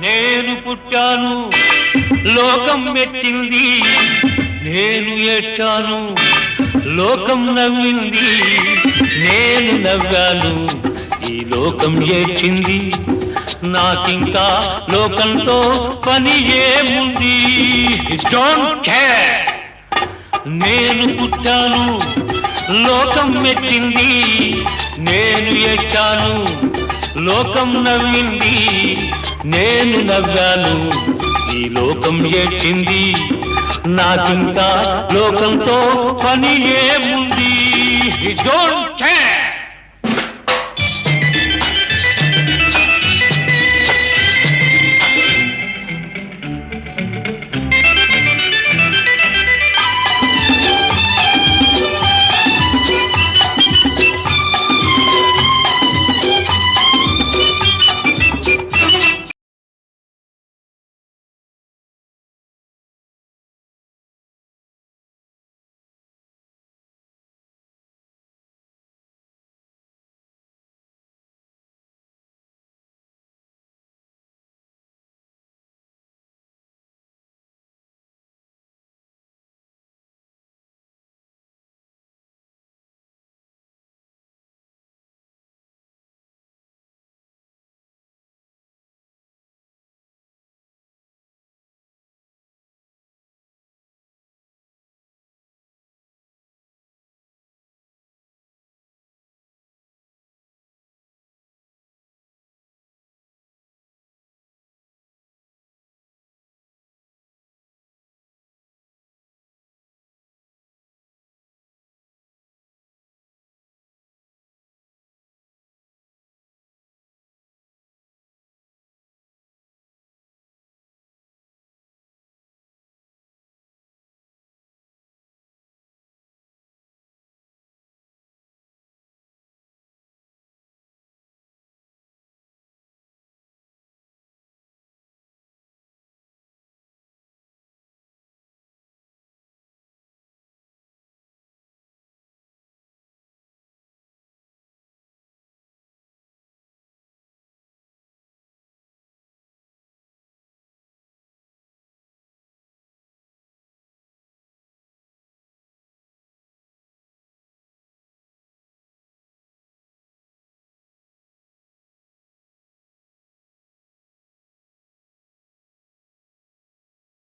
నేను పుట్టాను లోకం మెచ్చింది, నేను ఏడ్చాను లోకం నవ్వింది, నేను నవ్వాను ఈ లోకం ఏడ్చింది, నాకింకా లోకంతో పని ఏముంది. Don't care. నేను పుట్టాను లోకం మెచ్చింది, నేను ఏడ్చాను లోకం నవ్వింది, నేను నవ్వాను ఈ లోకం ఏడ్చింది, నాకింకా లోకంతో పని ఏముంది. Don't care.